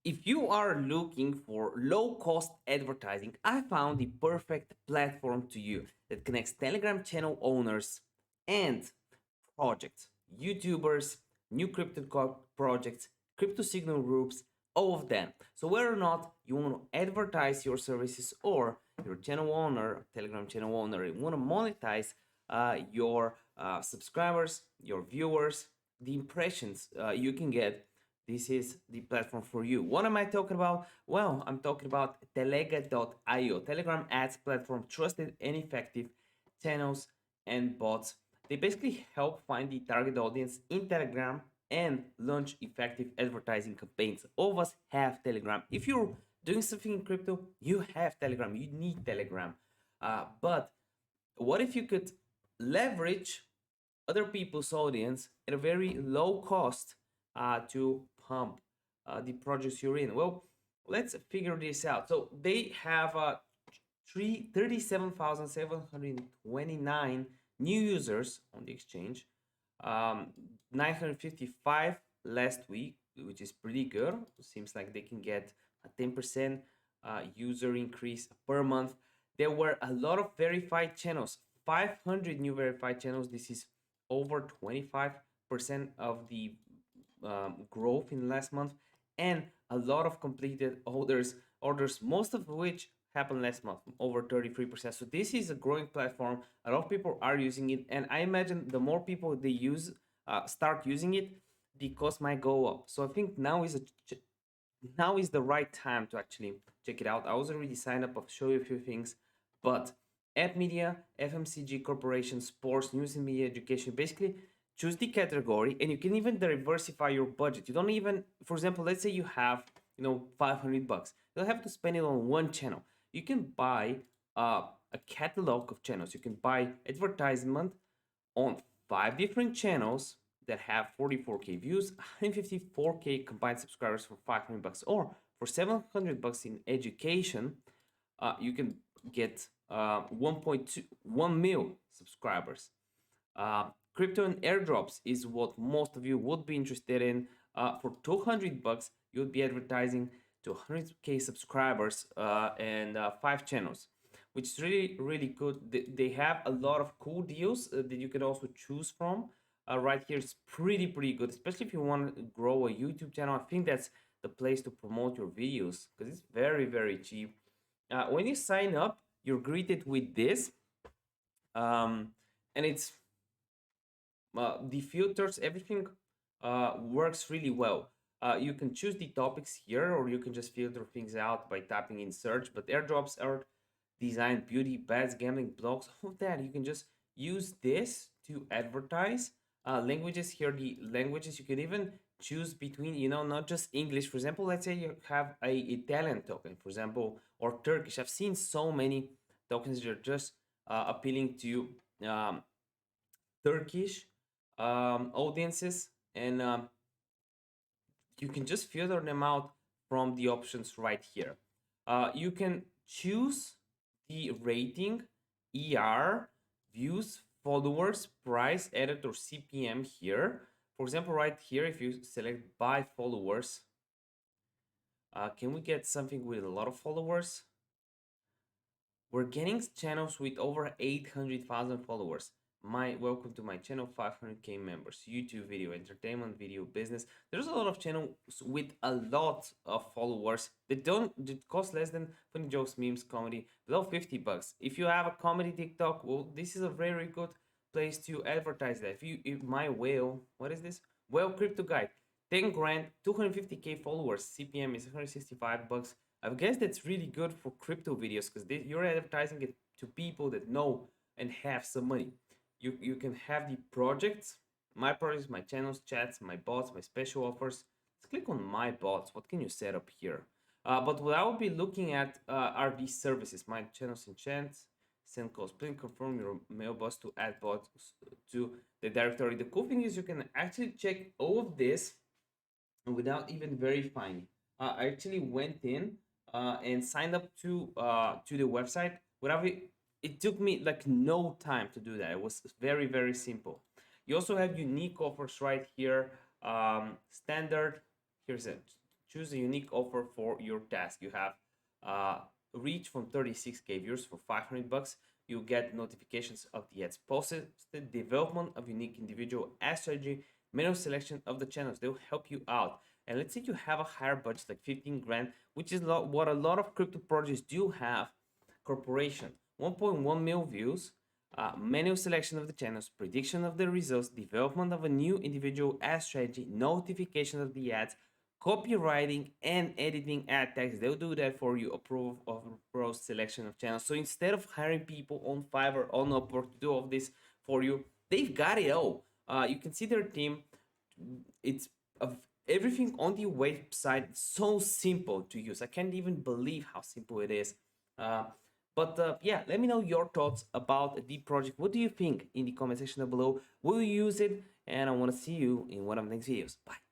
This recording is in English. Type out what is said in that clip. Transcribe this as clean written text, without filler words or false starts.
If you are looking for low-cost advertising, I found the perfect platform to you that connects Telegram channel owners and projects, YouTubers, new projects, crypto signal groups, all of them. So whether or not you want to advertise your services or your channel owner, Telegram channel owner, you want to monetize your subscribers, your viewers, the impressions you can get, this is the platform for you. What am I talking about? Well, I'm talking about Telega.io, Telegram ads platform, trusted and effective channels and bots. They basically help find the target audience in Telegram and launch effective advertising campaigns. All of us have Telegram. If you're doing something in crypto, you have Telegram. You need Telegram. But what if you could leverage other people's audience at a very low cost to pump the projects you're in? Well, let's figure this out. So they have 37,729 new users on the exchange, 955 last week, which is pretty good. Seems like they can get a 10% user increase per month. There were a lot of verified channels, 500 new verified channels. This is over 25% of the growth in the last month, and a lot of completed orders, most of which happened last month, over 33%. So this is a growing platform. A lot of people are using it, and I imagine the more people they use, start using it, the cost might go up. So I think now is the right time to actually check it out. I was already signed up. I'll show you a few things, but app media, FMCG corporation, sports, news and media, education, basically choose the category, and you can even diversify your budget. You don't even, for example, let's say you have, $500. You don't have to spend it on one channel. You can buy a catalog of channels. You can buy advertisement on 5 different channels that have 44k views, 154k combined subscribers for $500, or for $700 in education, you can get 1.1 mil subscribers. Crypto and airdrops is what most of you would be interested in. For $200, you would be advertising to 100k subscribers and 5 channels, which is really, really good. They have a lot of cool deals that you can also choose from. Right here, it's pretty good, especially if you want to grow a YouTube channel. I think that's the place to promote your videos because it's very cheap. When you sign up, you're greeted with this, and it's the filters, everything works really well. You can choose the topics here, or you can just filter things out by tapping in search. But airdrops, art, design, beauty, bets, gambling, blogs, all of that, you can just use this to advertise. Languages here, the languages you can even choose between, not just English. For example, let's say you have a Italian token, for example, or Turkish. I've seen so many tokens that are just appealing to Turkish audiences, and you can just filter them out from the options right here. You can choose the rating, ER, views, followers, price, edit, or CPM here. For example, right here, if you select by followers, can we get something with a lot of followers? We're getting channels with over 800,000 followers. Welcome to my channel, 500k members, YouTube video, entertainment video, business. There's a lot of channels with a lot of followers that cost less than funny jokes, memes, comedy, below $50. If you have a comedy TikTok, well, this is a very good place to advertise that. If my whale, what is this? Whale crypto guide, 10 grand, 250k followers, CPM is $165. I guess that's really good for crypto videos because you're advertising it to people that know and have some money. You can have the projects, my projects, my channels, chats, my bots, my special offers. Let's click on my bots. What can you set up here? But what I will be looking at are these services, my channels and chats, send calls, please confirm your mailbox to add bots to the directory. The cool thing is you can actually check all of this without even verifying. I actually went in and signed up to the website. It took me like no time to do that. It was very simple. You also have unique offers right here. Standard. Here's a choose a unique offer for your task. You have reach from 36k viewers for $500. You get notifications of the ads posted, development of unique individual ad strategy, manual selection of the channels. They'll help you out. And let's say you have a higher budget, like 15 grand, which is what a lot of crypto projects do have. Corporation, 1.1 million views, manual selection of the channels, prediction of the results, development of a new individual ad strategy, notification of the ads, copywriting and editing ad tags. They'll do that for you. Approve of pro selection of channels. So instead of hiring people on Fiverr, on Upwork to do all this for you, they've got it all. You can see their team. It's everything on the website. It's so simple to use. I can't even believe how simple it is. But yeah, let me know your thoughts about the project. What do you think in the comment section down below? Will you use it? And I want to see you in one of the next videos. Bye.